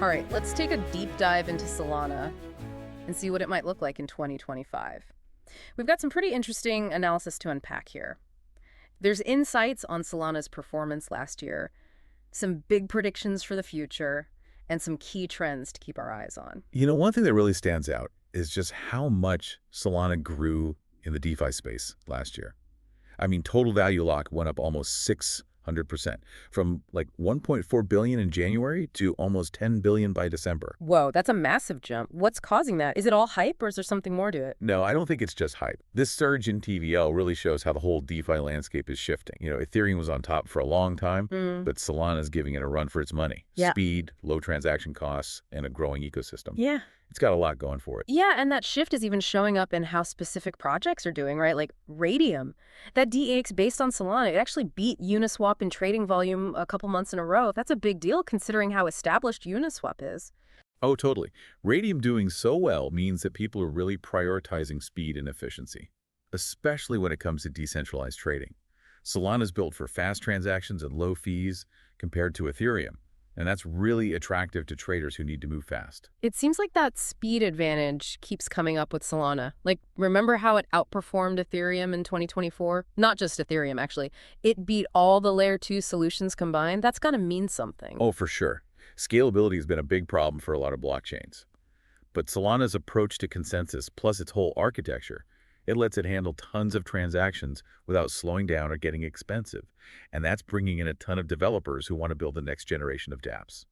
All right, let's take a deep dive into Solana and see what it might look like in 2025. We've got some pretty interesting analysis to unpack here. There's insights on Solana's performance last year, some big predictions for the future, and some key trends to keep our eyes on. One thing that really stands out is just how much Solana grew in the DeFi space last year. I mean, total value lock went up almost 600%, from like 1.4 billion in January to almost 10 billion by December. Whoa, that's a massive jump. What's causing that? Is it all hype or is there something more to it? No, I don't think it's just hype. This surge in TVL really shows how the whole DeFi landscape is shifting. Ethereum was on top for a long time, but Solana is giving it a run for its money. Yeah. Speed, low transaction costs, and a growing ecosystem. Yeah. It's got a lot going for it. Yeah, and that shift is even showing up in how specific projects are doing, right? Like Radium. That DEX based on Solana, it actually beat Uniswap in trading volume a couple months in a row. That's a big deal considering how established Uniswap is. Oh, totally. Radium doing so well means that people are really prioritizing speed and efficiency, especially when it comes to decentralized trading. Solana is built for fast transactions and low fees compared to Ethereum, and that's really attractive to traders who need to move fast. It seems like that speed advantage keeps coming up with Solana. Like, remember how it outperformed Ethereum in 2024? Not just Ethereum, actually. It beat all the Layer 2 solutions combined. That's got to mean something. Oh, for sure. Scalability has been a big problem for a lot of blockchains. But Solana's approach to consensus, plus its whole architecture, it lets it handle tons of transactions without slowing down or getting expensive. And that's bringing in a ton of developers who want to build the next generation of dApps.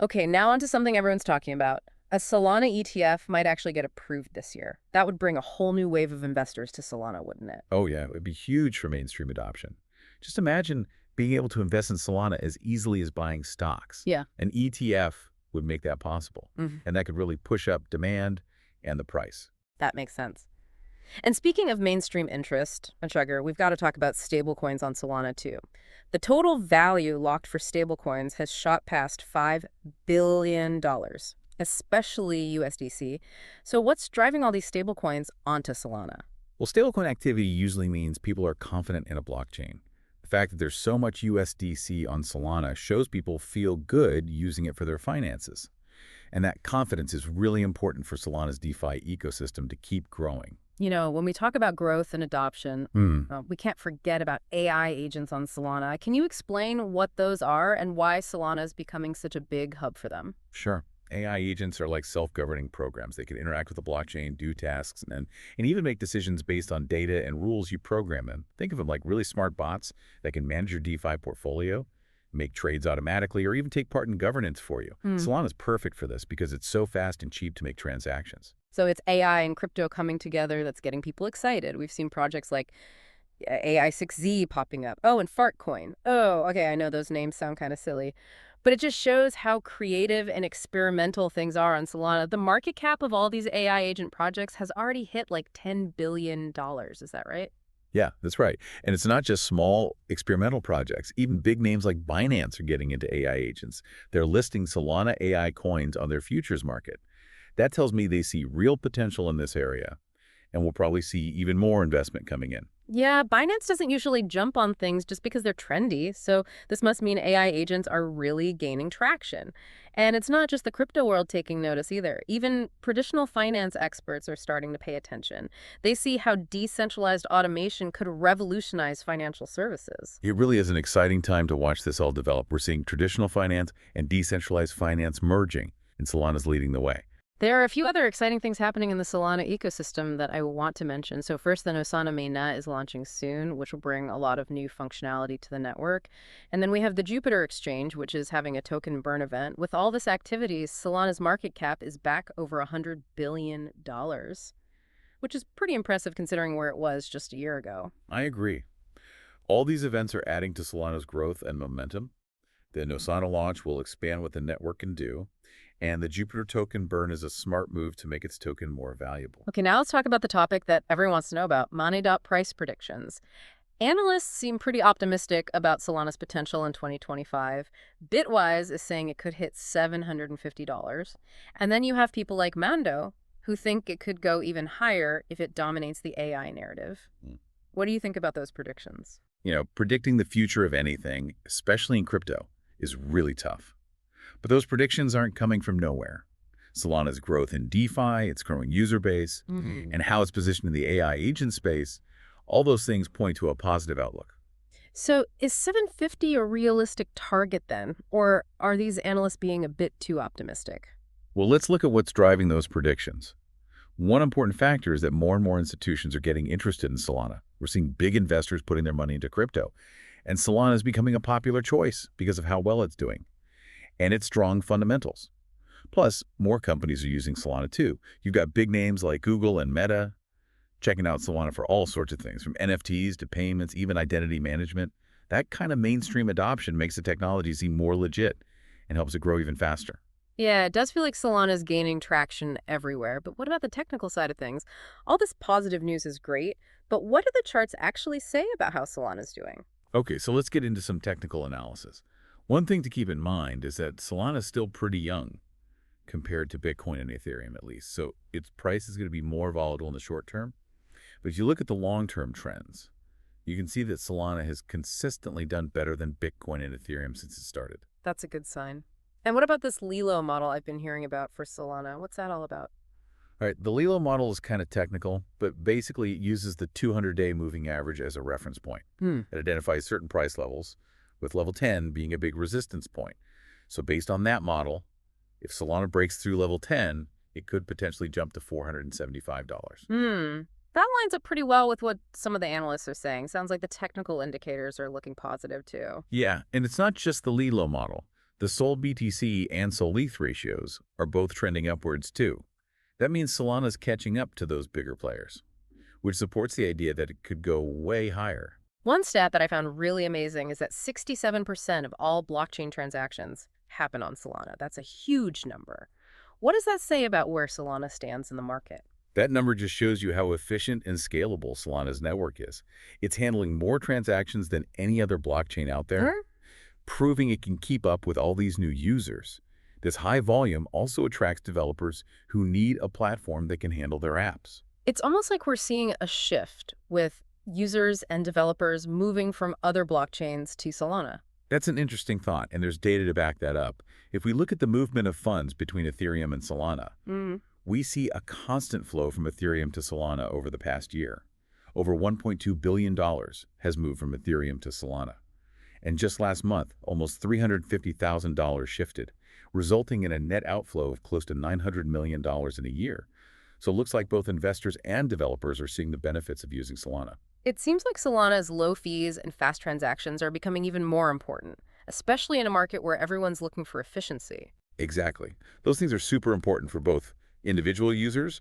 Okay, now onto something everyone's talking about. A Solana ETF might actually get approved this year. That would bring a whole new wave of investors to Solana, wouldn't it? Oh yeah, it would be huge for mainstream adoption. Just imagine being able to invest in Solana as easily as buying stocks. Yeah. An ETF would make that possible. Mhm. And that could really push up demand and the price. That makes sense. And speaking of mainstream interest, Sugar, we've got to talk about stablecoins on Solana too. The total value locked for stablecoins has shot past $5 billion, especially USDC. So what's driving all these stablecoins onto Solana? Well, stablecoin activity usually means people are confident in a blockchain. The fact that there's so much USDC on Solana shows people feel good using it for their finances. And that confidence is really important for Solana's DeFi ecosystem to keep growing. When we talk about growth and adoption, we can't forget about AI agents on Solana. Can you explain what those are and why Solana is becoming such a big hub for them? Sure. AI agents are like self-governing programs. They can interact with the blockchain, do tasks, and even make decisions based on data and rules you program in. Think of them like really smart bots that can manage your DeFi portfolio, make trades automatically, or even take part in governance for you. Solana is perfect for this because it's so fast and cheap to make transactions. So it's AI and crypto coming together that's getting people excited. We've seen projects like AI6Z popping up. Oh, and Fartcoin. Oh, okay, I know those names sound kind of silly. But it just shows how creative and experimental things are on Solana. The market cap of all these AI agent projects has already hit like $10 billion. Is that right? Yeah, that's right. And it's not just small experimental projects. Even big names like Binance are getting into AI agents. They're listing Solana AI coins on their futures market. That tells me they see real potential in this area, and we'll probably see even more investment coming in. Yeah, Binance doesn't usually jump on things just because they're trendy, so this must mean AI agents are really gaining traction. And it's not just the crypto world taking notice either. Even traditional finance experts are starting to pay attention. They see how decentralized automation could revolutionize financial services. It really is an exciting time to watch this all develop. We're seeing traditional finance and decentralized finance merging, and Solana's leading the way. There are a few other exciting things happening in the Solana ecosystem that I want to mention. So first, the Nosana mainnet is launching soon, which will bring a lot of new functionality to the network. And then we have the Jupiter Exchange, which is having a token burn event. With all this activity, Solana's market cap is back over $100 billion, which is pretty impressive considering where it was just a year ago. I agree. All these events are adding to Solana's growth and momentum. The Nosana launch will expand what the network can do. And the Jupiter token burn is a smart move to make its token more valuable. Okay, now let's talk about the topic that everyone wants to know about, Money price predictions. Analysts seem pretty optimistic about Solana's potential in 2025. Bitwise is saying it could hit $750. And then you have people like Mando, who think it could go even higher if it dominates the AI narrative. What do you think about those predictions? Predicting the future of anything, especially in crypto, is really tough. But those predictions aren't coming from nowhere. Solana's growth in DeFi, its growing user base, Hmm. and how it's positioned in the AI agent space, all those things point to a positive outlook. So is 750 a realistic target then? Or are these analysts being a bit too optimistic? Well, let's look at what's driving those predictions. One important factor is that more and more institutions are getting interested in Solana. We're seeing big investors putting their money into crypto, and Solana is becoming a popular choice because of how well it's doing and its strong fundamentals. Plus, more companies are using Solana too. You've got big names like Google and Meta checking out Solana for all sorts of things, from NFTs to payments, even identity management. That kind of mainstream adoption makes the technology seem more legit and helps it grow even faster. Yeah, it does feel like Solana is gaining traction everywhere. But what about the technical side of things? All this positive news is great, but what do the charts actually say about how Solana's doing? Okay, so let's get into some technical analysis. One thing to keep in mind is that Solana is still pretty young compared to Bitcoin and Ethereum, at least. So its price is going to be more volatile in the short term. But if you look at the long-term trends, you can see that Solana has consistently done better than Bitcoin and Ethereum since it started. That's a good sign. And what about this Lilo model I've been hearing about for Solana? What's that all about? All right, the Lilo model is kind of technical, but basically it uses the 200-day moving average as a reference point. Hmm. It identifies certain price levels, with level 10 being a big resistance point. So based on that model, if Solana breaks through level 10, it could potentially jump to $475. Hmm. That lines up pretty well with what some of the analysts are saying. Sounds like the technical indicators are looking positive too. Yeah, and it's not just the Lilo model. The Sol BTC and Sol ETH ratios are both trending upwards too. That means Solana's catching up to those bigger players, which supports the idea that it could go way higher. One stat that I found really amazing is that 67% of all blockchain transactions happen on Solana. That's a huge number. What does that say about where Solana stands in the market? That number just shows you how efficient and scalable Solana's network is. It's handling more transactions than any other blockchain out there, Hmm? proving it can keep up with all these new users. This high volume also attracts developers who need a platform that can handle their apps. It's almost like we're seeing a shift with users and developers moving from other blockchains to Solana. That's an interesting thought, and there's data to back that up. If we look at the movement of funds between Ethereum and Solana, Mm. we see a constant flow from Ethereum to Solana over the past year. Over $1.2 billion has moved from Ethereum to Solana. And just last month, almost $350,000 shifted, resulting in a net outflow of close to $900 million in a year. So it looks like both investors and developers are seeing the benefits of using Solana. It seems like Solana's low fees and fast transactions are becoming even more important, especially in a market where everyone's looking for efficiency. Exactly. Those things are super important for both individual users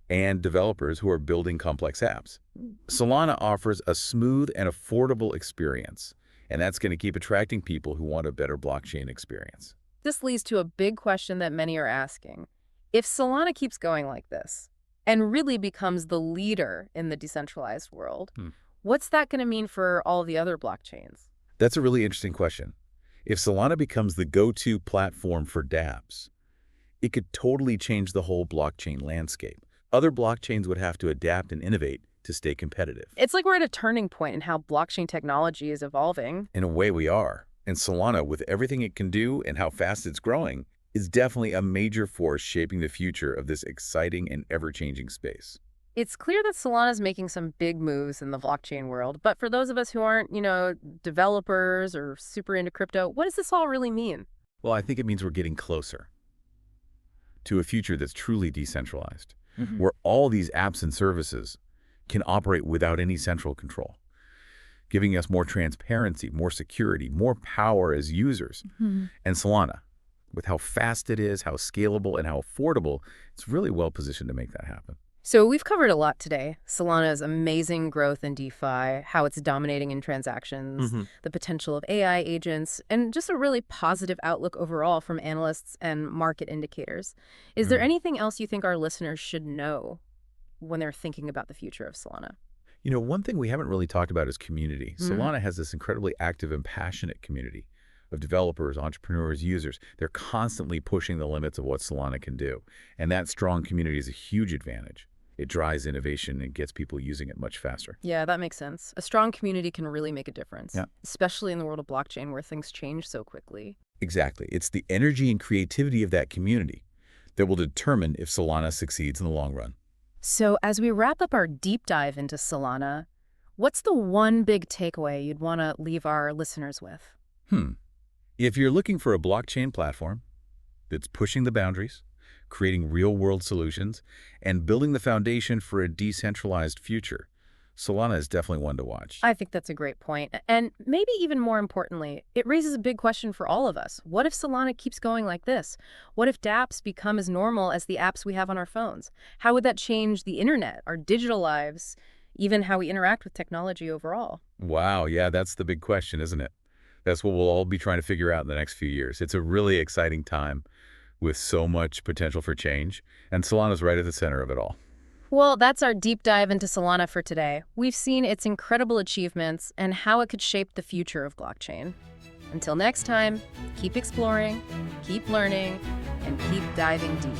and developers who are building complex apps. Solana offers a smooth and affordable experience, and that's going to keep attracting people who want a better blockchain experience. This leads to a big question that many are asking. If Solana keeps going like this and really becomes the leader in the decentralized world, Hmm. what's that going to mean for all the other blockchains? That's a really interesting question. If Solana becomes the go-to platform for dApps, it could totally change the whole blockchain landscape. Other blockchains would have to adapt and innovate to stay competitive. It's like we're at a turning point in how blockchain technology is evolving. In a way, we are. And Solana, with everything it can do and how fast it's growing, is definitely a major force shaping the future of this exciting and ever-changing space. It's clear that Solana is making some big moves in the blockchain world, but for those of us who aren't, developers or super into crypto, what does this all really mean? Well, I think it means we're getting closer to a future that's truly decentralized, Mhm. where all these apps and services can operate without any central control, giving us more transparency, more security, more power as users. Mhm. And Solana, with how fast it is, how scalable, and how affordable, it's really well positioned to make that happen. So we've covered a lot today. Solana's amazing growth in DeFi, how it's dominating in transactions, Hmm. the potential of AI agents, and just a really positive outlook overall from analysts and market indicators. Is there anything else you think our listeners should know when they're thinking about the future of Solana? You know, one thing we haven't really talked about is community. Mm. Solana has this incredibly active and passionate community of developers, entrepreneurs, users. They're constantly pushing the limits of what Solana can do. And that strong community is a huge advantage. It drives innovation and gets people using it much faster. Yeah, that makes sense. A strong community can really make a difference, Yeah. especially in the world of blockchain where things change so quickly. Exactly. It's the energy and creativity of that community that will determine if Solana succeeds in the long run. So as we wrap up our deep dive into Solana, what's the one big takeaway you'd want to leave our listeners with? Hmm. If you're looking for a blockchain platform that's pushing the boundaries, creating real-world solutions, and building the foundation for a decentralized future, Solana is definitely one to watch. I think that's a great point. And maybe even more importantly, it raises a big question for all of us. What if Solana keeps going like this? What if dApps become as normal as the apps we have on our phones? How would that change the internet, our digital lives, even how we interact with technology overall? Wow, yeah, that's the big question, isn't it? That's what we'll all be trying to figure out in the next few years. It's a really exciting time with so much potential for change, and Solana's right at the center of it all. Well, that's our deep dive into Solana for today. We've seen its incredible achievements and how it could shape the future of blockchain. Until next time, keep exploring, keep learning, and keep diving deep.